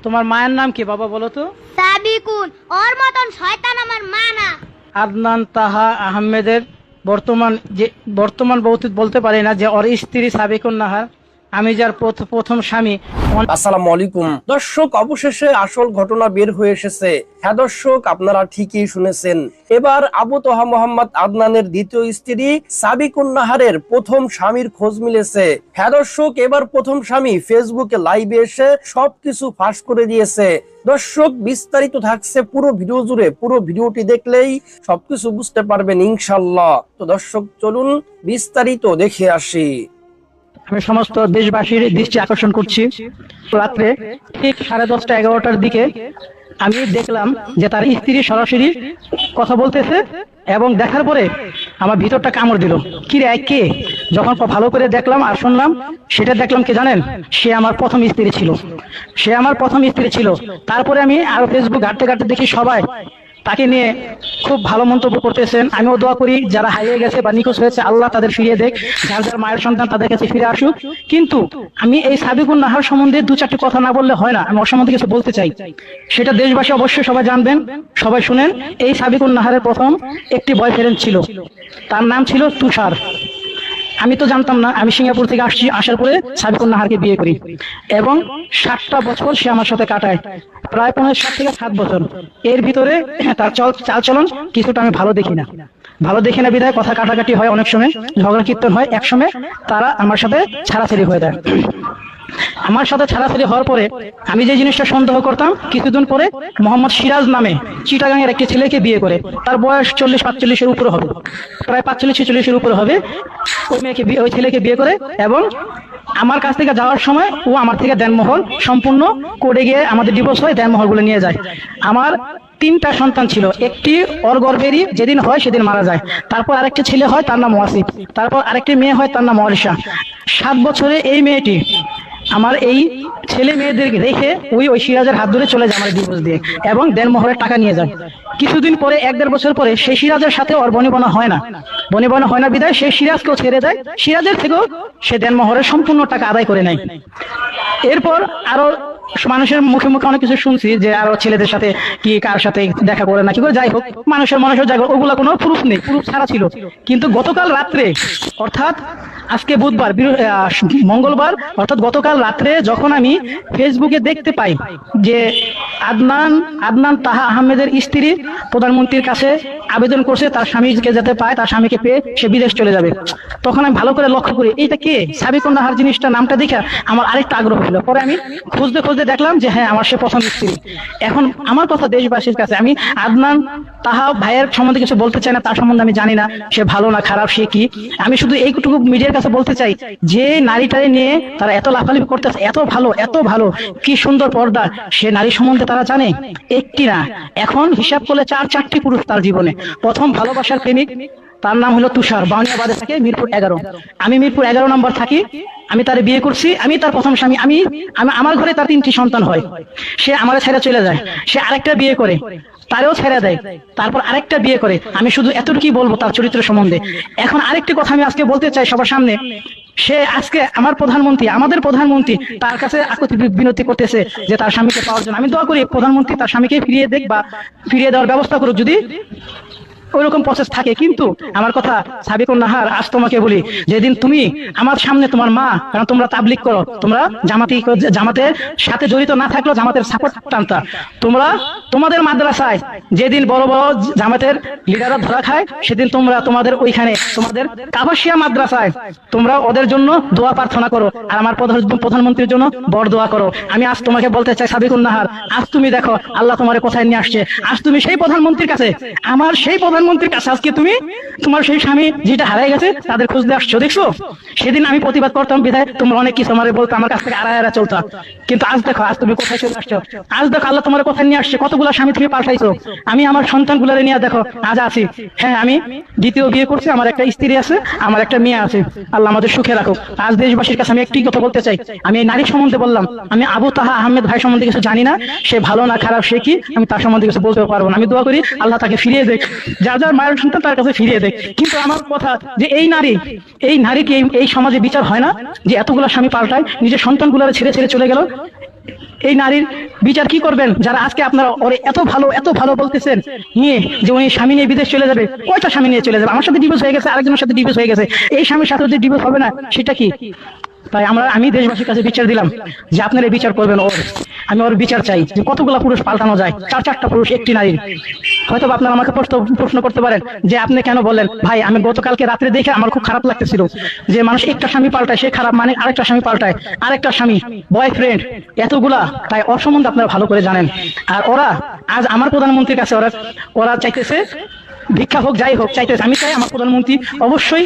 তোমার মায়ের নাম কি বাবা বলো তো? সাবিকুন। ওর মতন শয়তান আমার মা না। আদনান তাহা আহমেদের বর্তমান বলতে পারি না যে ওর স্ত্রী সাবিকুন নাহার, আমি যার প্রথম স্বামী। আসসালামু আলাইকুম দর্শক, অবশেষে আসল ঘটনা বের হয়ে এসেছে। হ্যাঁ দর্শক, আপনারা ঠিকই শুনেছেন। এবার আবু তোহা মোহাম্মদ আদনানের দ্বিতীয় স্ত্রী সাবিকুন নাহারের প্রথম স্বামীর খোঁজ মিলেছে। হ্যাঁ দর্শক, এবার প্রথম স্বামী ফেসবুকে লাইভে এসে সবকিছু ফাঁস করে দিয়েছে। দর্শক, বিস্তারিত থাকছে পুরো ভিডিও জুড়ে। পুরো ভিডিওটি দেখলেই সবকিছু বুঝতে পারবেন ইনশাআল্লাহ। তো দর্শক, চলুন বিস্তারিত দেখে আসি। আমি সমস্ত দেশবাসীর দৃষ্টি আকর্ষণ করছি, রাত্রে ঠিক 10:30 11টার দিকে আমি দেখলাম যে তার স্ত্রী সরাসরি কথা বলতেছে, এবং দেখার পরে আমার ভিতরটা কামড় দিল। কি রে কে? যখন ভালো করে দেখলাম আর শুনলাম, সেটা দেখলাম কি জানেন, সে আমার প্রথম স্ত্রী ছিল। তারপরে আমি আরো ফেসবুক ঘাঁটতে ঘাঁটতে দেখি সবাই তাকে নিয়ে খুব ভালো মন্তব্য করতেছেন। আমিও দোয়া করি যারা হারিয়ে গেছে বা নিখোঁজ হয়েছে, আল্লাহ তাদের ফিরিয়ে দেখ, যার যার মায়ের সন্তান তাদের কাছে ফিরে আসুক। কিন্তু আমি এই সাবিকুন নাহার সম্বন্ধে 2-4টি কথা না বললে হয় না, আমি ওর সম্বন্ধে কিছু বলতে চাই। সেটা দেশবাসী অবশ্যই সবাই জানবেন, সবাই শুনেন। এই সাবিকুন নাহারের প্রথম একটি বয়ফ্রেন্ড ছিল, তার নাম ছিল তুষার। আমি তো জানতাম না, আমি সিঙ্গাপুর থেকে আসার পরে সাবিকুন নাহারকে বিয়ে করি, এবং 7টা বছর সে আমার সাথে কাটায়, প্রায় 7 থেকে 7 বছর। এর ভিতরে তার চালচলন কিছুটা আমি ভালো দেখি না বিধায় কথা কাটাকাটি হয়, অনেক সময় ঝগড়া কীর্তন হয়। এক সময় তারা আমার সাথে ছাড়াছাড়ি হয়ে যায়। আমার সাথে ছাড়াছাড়ি হওয়ার পরে আমি যে জিনিসটা সন্দেহ করতাম, কিছুদিন পরে মোহাম্মদ সিরাজ নামে চিটাগাং এর একটি ছেলেকে বিয়ে করে। তার বয়স 40-45-এর উপরে হবে, প্রায় 45-46-এর উপরে হবে। ওই ছেলেকে বিয়ে করে, এবং আমার কাছ থেকে যাওয়ার সময় ও আমার থেকে দেনমোহর সম্পূর্ণ করে গিয়ে আমাদের ডিভোর্স হয়, দেনমোহর গুলো নিয়ে যায়। আমার 3টা সন্তান ছিল, একটি ওর গর্ভেরই, যেদিন হয় সেদিন মারা যায়। তারপর আরেকটি ছেলে হয়, তার নাম ওয়াসিফ। তারপর আরেকটি মেয়ে হয়, তার নাম অরিশা। 7 বছরে এই মেয়েটি আমার এই ছেলে মেয়েদের রেখে ওই সিরাজের হাত ধরে চলে যায় আমার ডিভোর্স দিয়ে, এবং দেনমোহরের টাকা নিয়ে যায়। কিছুদিন পরে, 1-1.5 বছর পরে, সেই সিরাজের সাথে ওর বনিবনা হয় না বিধায় সে সিরাজকেও ছেড়ে দেয়। সিরাজের থেকেও সে দেনমোহরের সম্পূর্ণ টাকা আদায় করে নেয়। এরপর আরো মানুষের মুখে অনেক কিছু শুনছি যে আরো ছেলেদের সাথে কি কার সাথে দেখা করে না কি করে, যাই হোক, মানুষের জায়গা, ওগুলা কোনো প্রুফ নেই, প্রুফ ছাড়া ছিল। কিন্তু গতকাল রাত্রে, অর্থাৎ আজকে বুধবার, মঙ্গলবার, অর্থাৎ গতকাল রাত্রে যখন আমি ফেসবুকে দেখতে পাই যে আদনান তাহা আহমেদের স্ত্রী প্রধানমন্ত্রীর কাছে আবেদন করছে তার স্বামীকে যাতে পায়, তার স্বামীকে পেয়ে সে বিদেশ চলে যাবে, তখন আমি ভালো করে লক্ষ্য করি এইটা কে, সাবিকুন নাহার জিনিসটা, নামটা দেখে আমার আরেকটা আগ্রহ হলো। পরে আমি খুঁজতে দেখলাম যে হ্যাঁ, আমার সে প্রথম স্ত্রী। এখন আমার কথা দেশবাসীর কাছে, আমি আদনান তাহা ভাইয়ের সম্বন্ধে কিছু বলতে চাই না, তার সম্বন্ধে আমি জানি না সে ভালো না খারাপ, সে কি। আমি শুধু এইটুকু মিডিয়ার কাছে বলতে চাই যে নারীটারে নিয়ে তারা এত লাফালাফি করতেছে, এত ভালো, কি সুন্দর পর্দা, সে নারী সম্বন্ধে তারা জানে একটি না। এখন হিসাব করলে 4-4টি পুরুষ তার জীবনে। প্রথম ভালোবাসার প্রেমিক, তার নাম হলো তুষার, বাউনিয়াবাদে থাকে, মিরপুর 11। আমি মিরপুর 11 নম্বর থাকি। আমি তার বিয়ে করছি, আমি তার প্রথম স্বামী। আমি আমার ঘরে তার 3টি সন্তান হয়। সে আমার ছেড়ে চলে যায়, সে আরেকটা বিয়ে করে, তারেও ছেড়ে দেয়, তারপর আরেকটা বিয়ে করে। আমি শুধু এতটুকুই বলবো তার চরিত্র সম্বন্ধে। এখন আরেকটি কথা আমি আজকে বলতে চাই সবার সামনে, সে আজকে আমাদের প্রধানমন্ত্রী তার কাছে আকুতি বিনতি করতেছে যে তার স্বামীকে পাওয়ার জন্য। আমি দোয়া করি প্রধানমন্ত্রী তার স্বামীকে ফিরিয়ে দেখ, বা ফিরিয়ে দেওয়ার ব্যবস্থা করুক যদি ওইরকম প্রসেস থাকে। কিন্তু আমার কথা, সাবিকুন নাহার, আজ তোমাকে বলি, যেদিন তুমি আমার সামনে, তোমার মা, কারণ তোমরা তাবলিগ করো, তোমরা জামাতের সাথে জড়িত না থাকলেও জামাতের সাপোর্ট টানতা, তোমরা তোমাদের মাদ্রাসায় যেদিন বড় জামাতের লিডাররা ধরা খায়, সেদিন তোমরা তোমাদের ওইখানে, তোমাদের কাবাসিয়া মাদ্রাসায় তোমরা ওদের জন্য দোয়া প্রার্থনা করো, আর আমার প্রধানমন্ত্রীর জন্য বড় দোয়া করো। আমি আজ তোমাকে বলতে চাই সাবিকুন নাহার, আজ তুমি দেখো আল্লাহ তোমার কোথায় নিয়ে আসছে। আজ তুমি সেই প্রধানমন্ত্রীর কাছে, আমার সেই প্রধানমন্ত্রীর কাছে আজকে তুমি তোমার সেই স্বামী যেটা হারাই গেছে তাদের খুঁজতে আসছো। দেখছো, সেদিন আমি প্রতিবাদ করতাম বিধায় তোমরা অনেক কিছু আমার বলতো, আমার কাছ থেকে আড়াই চলতো। কিন্তু আজ দেখো, আজ তুমি কোথায় চলে আসছো। আজ দেখো আল্লাহ তোমার কোথায় নিয়ে আসছে, কতগুলো স্বামী তুমি পাল্টাইছো। আমি আমার সন্তানগুলোরে নিয়ে দেখো আজ আছি। হ্যাঁ, আমি দ্বিতীয় বিয়ে করছি, আমার একটা স্ত্রী আছে, আমার একটা মেয়ে আছে, আল্লাহ আমাদের সুখে রাখুক। আজ দেশবাসীর কাছে আমি একটি কথা বলতে চাই, আমি এই নারী সম্বন্ধে বললাম, আমি আবু তাহা আহমেদ ভাই সম্বন্ধে কিছু জানি না, সে ভালো না খারাপ, সে কি, আমি তার সম্বন্ধে কিছু বলতে পারবো না। আমি দোয়া করি আল্লাহ তাকে ফিরিয়ে দেখ, যার যার মায়ের সন্তান তার কাছে ফিরিয়ে দেখ। কিন্তু আমার কথা যে এই নারীকে এই সমাজে বিচার হয় না যে এতগুলো স্বামী পাল্টায়, নিজের সন্তানগুলো ছেড়ে চলে গেল। এই নারীর বিচার কি করবেন? যারা আজকে আপনারা ওরে এত ভালো বলতেছেন নিয়ে যে উনি স্বামী নিয়ে বিদেশ চলে যাবে, কয়টা স্বামী নিয়ে চলে যাবে? আমার সাথে ডিভোর্স হয়ে গেছে, আরেকজনের সাথে ডিভোর্স হয়ে গেছে, এই স্বামীর সাথে যদি ডিভোর্স হবে না সেটা কি? তাই আমি দেশবাসীর কাছে বিচার দিলাম যে আপনারা বিচার করবেন ওর। আমি ওর বিচার চাই যে কতগুলা পুরুষ পাল্টানো যায়, 4-4টা পুরুষ একটি নারীর। হয়তো আপনারা আমাকে প্রশ্ন করতে পারেন যে আপনি কেন বললেন? ভাই, আমি গতকালকে রাত্রে দেখে আমার খুব খারাপ লাগতেছিল যে মানুষ একটা স্বামী পাল্টায়, সে খারাপ মানে আরেকটা স্বামী পাল্টায়, আরেকটা স্বামী, বয়ফ্রেন্ড, এতগুলা। তাই ওর সম্বন্ধে আপনারা ভালো করে জানেন। আর ওরা আজ আমার প্রধানমন্ত্রীর কাছে ওরা চাইতেছে ভিক্ষা হোক, যাই হোক চাইতেছে। আমি চাই আমার প্রধানমন্ত্রী অবশ্যই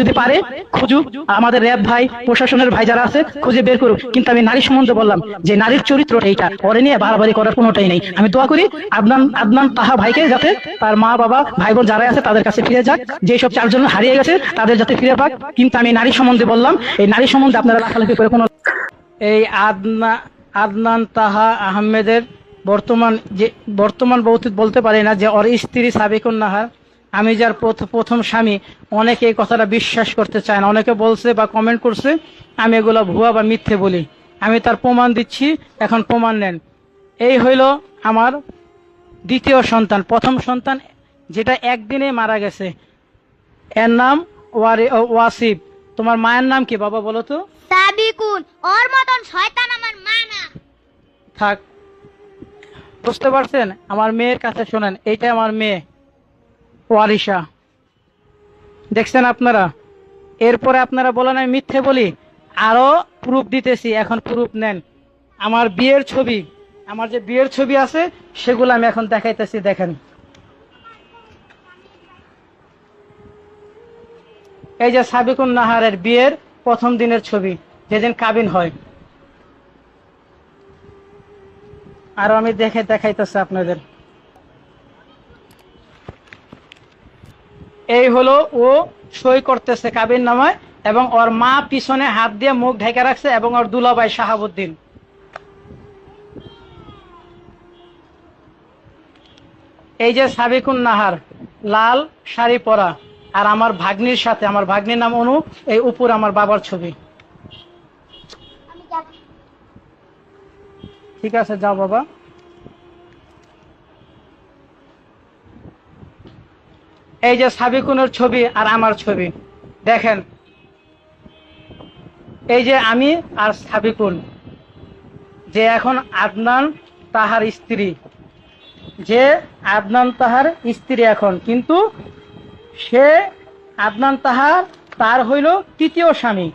যদি পারে খুঁজুক, আমাদের র্যাব ভাই, প্রশাসনের ভাই যারা আছে খুঁজে বের করুক। কিন্তু আমি নারী সম্বন্ধে বললাম যে নারীর চরিত্র এইটা, ওরে নিয়ে বাড়াবাড়ি করার কোনোটাই নেই। আমি দোয়া করি আদনান তাহা ভাইকে যাতে তার মা বাবা ভাই বোন যারা আছে তাদের কাছে ফিরে যাক, যেসব 4 জন হারিয়ে গেছে তাদের যাতে ফিরে পাক। কিন্তু আমি নারী সম্বন্ধে বললাম, এই নারী সম্বন্ধে আপনারা লাফালাফি করে কোনো এই আদনান তাহা আহমেদের বর্তমান বলতে পারি না যে ওর স্ত্রী সাবিকুন নাহার, আমি যার প্রথম স্বামী। অনেকে এই কথাটা বিশ্বাস করতে চায় না, অনেকে বলছে বা কমেন্ট করছে আমি এগুলো ভুয়া বা মিথ্যে বলি। আমি তার প্রমাণ দিচ্ছি, এখন প্রমাণ নেন। এই হইল আমার দ্বিতীয় সন্তান। প্রথম সন্তান যেটা একদিনে মারা গেছে, এর নাম ওয়াসিব। তোমার মায়ের নাম কি বাবা বলো তো? সাবিকুন। ওর মতন শয়তান আমার মা না। থাক, বুঝতে পারছেন? আমার মেয়ের কাছে শোনেন, এইটা আমার মেয়ে ওয়ারিশা, দেখছেন আপনারা? এরপরে আপনারা বলেন আমি মিথ্যে বলি, আরো প্রুফ দিতেছি, এখন প্রুফ নেন। আমার বিয়ের ছবি, আমার যে বিয়ের ছবি আছে সেগুলো আমি এখন দেখাইতেছি, দেখেন। এই যে সাবিকুন নাহারের বিয়ের প্রথম দিনের ছবি, যেদিন কাবিন হয়। আর আমি দেখাইতেছি আপনাদের। এই হলো ও সই করতেছে কাবিন নামায়, এবং ওর মা পিছনে হাত দিয়ে মুখ ঢেকে রাখছে, এবং ওর দুলাভাই শাহাবুদ্দিন। এই যে সাবিকুন নাহার লাল শাড়ি পরা, আর আমার ভাগ্নির সাথে, আমার ভাগ্নির নাম অনু, এই উপর আমার বাবার ছবি। ঠিক আছে, যাও বাবা। এই যে সাবিকুনের ছবি আর আমার ছবি, দেখেন। এই যে আমি আর সাবিকুন, যে এখন আদনান তাহার স্ত্রী, যে আদনান তাহার স্ত্রী এখন, কিন্তু সে আদনান তাহার তার হইল তৃতীয় স্বামী।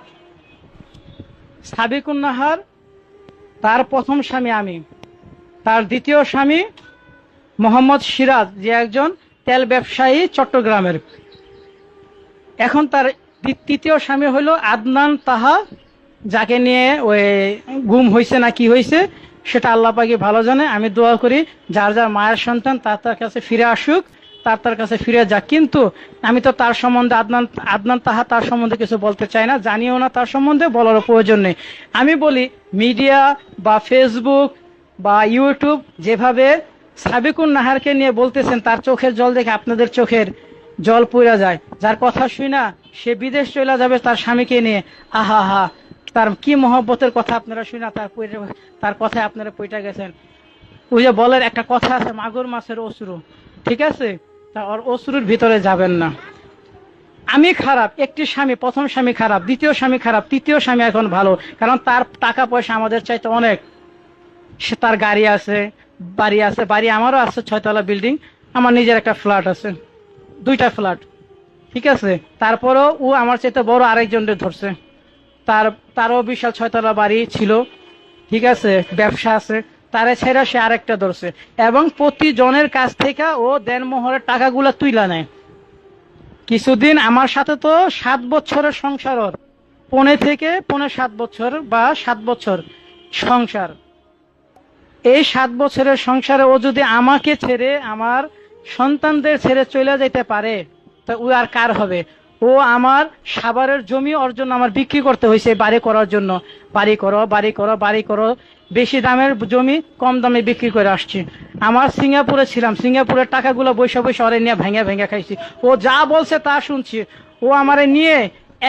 সাবিকুন নাহার তার প্রথম স্বামী আমি, তার দ্বিতীয় স্বামী মোহাম্মদ সিরাজ, যে একজন তেল ব্যবসায়ী চট্টগ্রামের। এখন তার তৃতীয় স্বামী হইল আদনান তাহা, যাকে নিয়ে ওই গুম হয়েছে না কি হয়েছে সেটা আল্লাহ পাকি ভালো জানে। আমি দোয়া করি যার যার মায়ের সন্তান তার কাছে ফিরে আসুক, তার কাছে ফিরে যাক। কিন্তু আমি তো তার সম্বন্ধে আদনান তাহা তার সম্বন্ধে কিছু বলতে চাই না, জানিও না তার সম্বন্ধে, বলারও প্রয়োজন নেই। আমি বলি মিডিয়া বা ফেসবুক বা ইউটিউব যেভাবে সাবিকুন নাহারকে নিয়ে বলতেছেন, তার চোখের জল দেখে আপনাদের চোখের জল পড়া যায়। যার কথা শুই না সে বিদেশ চলে যাবে তার স্বামীকে নিয়ে, আহা হা, তার কি মহব্বতের কথা আপনারা শুই না, তার কথায় আপনারা পইটা গেছেন। ওই যে বলের একটা কথা আছে, মাগুর মাছের অশ্রু, ঠিক আছে? তা ওর অশ্রুর ভিতরে যাবেন না। আমি খারাপ, একটি স্বামী, প্রথম স্বামী খারাপ, দ্বিতীয় স্বামী খারাপ, তৃতীয় স্বামী এখন ভালো, কারণ তার টাকা পয়সা আমাদের চাইতে অনেক। সে তার গাড়ি আছে, বাড়ি আছে, বাড়ি আমারও আছে, 6তলা বিল্ডিং, আমার নিজের একটা ফ্ল্যাট আছে, 2টা ফ্ল্যাট, ঠিক আছে? তারপরেও ও আমার চাইতে বড় আরেকজনের ধরছে, তারও বিশাল 6তলা বাড়ি ছিল, ঠিক আছে, ব্যবসা আছে, তারে ছেড়ে সে আরেকটা ধরছে, এবং প্রতিজনের কাছ থেকে ও দেনমোহরের টাকাগুলো তুইলা নেয়। কিছুদিন আমার সাথে তো 7 বছরের সংসার, ওর 5.5 বছর বা 7 বছর সংসার। এই 7 বছরের সংসারে ও যদি আমাকে ছেড়ে, আমার সন্তানদের ছেড়ে চলে যেতে পারে, তা ও আর কার হবে? ও আমার সাভারের জমি ওর জন্য আমার বিক্রি করতে হয়েছে বাড়ি করার জন্য। বাড়ি করো, বেশি দামের জমি কম দামে বিক্রি করে আসছি। আমার সিঙ্গাপুরে ছিলাম, সিঙ্গাপুরের টাকাগুলো বৈশা ওরে নিয়ে ভেঙে খাইছি। ও যা বলছে তা শুনছি। ও আমারে নিয়ে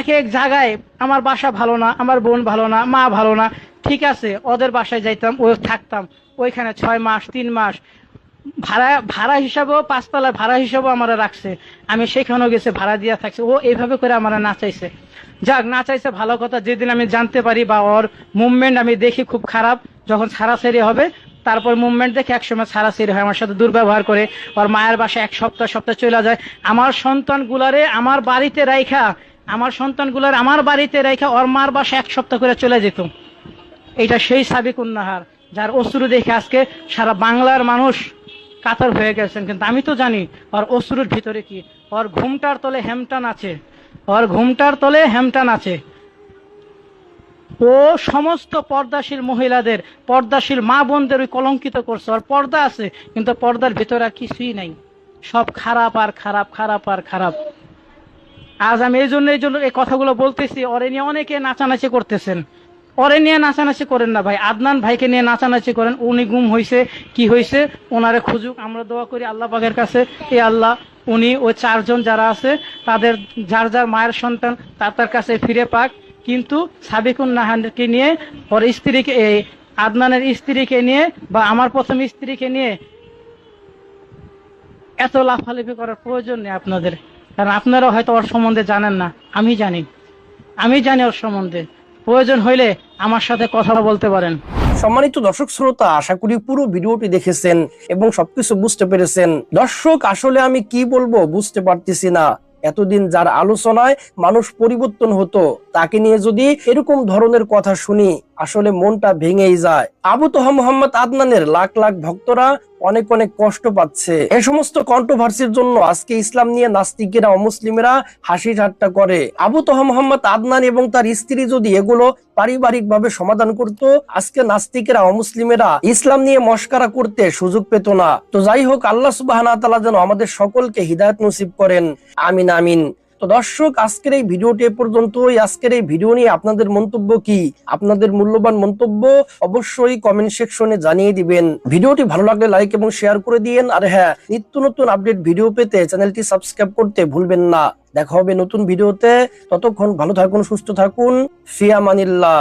এক এক জায়গায়, আমার বাসা ভালো না, আমার বোন ভালো না, মা ভালো না, ঠিক আছে, ওদের বাসায় যাইতাম, ও থাকতাম ওইখানে 6 মাস 3 মাস, ভাড়া হিসাবেও 5 তলায় ভাড়া হিসাবেও আমার রাখছে, আমি সেখানেও গেছে ভাড়া দিয়া থাকছে, ও এইভাবে করে আমার নাচাইছে। যাক, নাচাইছে ভালো কথা, যেদিন আমি জানতে পারি বা ওর মুভমেন্ট আমি দেখি খুব খারাপ, যখন ছাড়াছাড়ি হবে তারপর মুভমেন্ট দেখে একসময় ছাড়াছাড়ি হয়, আমার সাথে দুর্ব্যবহার করে, ওর মায়ের বাসায় 1 সপ্তাহ চলে যায়, আমার সন্তানগুলারে আমার বাড়িতে রাইখা ওর মার বাসায় 1 সপ্তাহ করে চলে যেত। এটা সেই সাবিকুন নাহার যার অশ্রু দেখে আজকে সারা বাংলার মানুষ কাতর হয়ে গেছেন। কিন্তু আমি তো জানি ওর অশ্রুর ভিতরে কি, ওর ঘুমটার তলে হেমটান আছে। ও সমস্ত পর্দাশীল মহিলাদের, পর্দাশীল মা বোনদের ওই কলঙ্কিত করছে। ওর পর্দা আছে কিন্তু পর্দার ভিতরে আর কিছুই নাই, সব খারাপ আর খারাপ। আজ আমি এই জন্য এই কথাগুলো বলতেছি। ওরে নিয়ে অনেকে নাচানাচি করতেছেন, ওরে নিয়ে নাচানাচি করেন না ভাই, আদনান ভাইকে নিয়ে নাচানাচি করেন। উনি গুম হয়েছে, কি হয়েছে ওনারে খুঁজুক, আমরা দোয়া করি আল্লাহ পাকের কাছে, এ আল্লাহ উনি ওই 4 জন যারা আছে তাদের যার মায়ের সন্তান তার কাছে ফিরে পাক। কিন্তু সাবিকুন নাহারকে নিয়ে, ওর স্ত্রীকে, এই আদনানের স্ত্রীকে নিয়ে বা আমার প্রথম স্ত্রীকে নিয়ে এত লাফালাফি করার প্রয়োজন নেই আপনাদের, কারণ আপনারা হয়তো ওর সম্বন্ধে জানেন না, আমি জানি ওর সম্বন্ধে। প্রয়োজন হইলে আমার সাথে কথা বলতে পারেন। সম্মানিত দর্শক শ্রোতা, আশা করি পুরো ভিডিওটি দেখেছেন এবং সবকিছু বুঝতে পেরেছেন। দর্শক, আসলে আমি কি বলবো বুঝতে পারতেছি না। এতদিন যার আলোচনায় মানুষ পরিবর্তন হতো, তাকে নিয়ে যদি এরকম ধরনের কথা শুনি আসলে মনটা ভেঙেই যায়। আবু তোহা মোহাম্মদ আদনানের লাখ লাখ ভক্তরা অনেক কষ্ট পাচ্ছে। এই সমস্ত কন্ট্রোভার্সির জন্য আজকে ইসলাম নিয়ে নাস্তিকেরা অমুসলিমেরা হাসি ঠাট্টা করে। আবু তোহা মোহাম্মদ আদনান এবং তার স্ত্রী যদি এগুলো পারিবারিক ভাবে সমাধান করতো, আজকে নাস্তিকেরা অমুসলিমেরা ইসলাম নিয়ে মস্কারা করতে সুযোগ পেত না। তো যাই হোক, আল্লাহ সুবহানাহু ওয়া তাআলা যেন আমাদের সকলকে হিদায়াত নসিব করেন, আমিন আমিন। তো দর্শক, আজকের এই ভিডিওটি এ পর্যন্তই। আজকের এই ভিডিও নিয়ে আপনাদের মন্তব্য কি? আপনাদের মূল্যবান মন্তব্য অবশ্যই কমেন্ট সেকশনে জানিয়ে দিবেন। ভিডিওটি ভালো লাগলে লাইক এবং শেয়ার করে দিয়েন। আর হ্যাঁ, নিত্য নতুন আপডেট ভিডিও পেতে চ্যানেলটি সাবস্ক্রাইব করতে ভুলবেন না। দেখা হবে নতুন ভিডিওতে, ততক্ষণ ভালো থাকুন, সুস্থ থাকুন, ফি আমানিল্লাহ।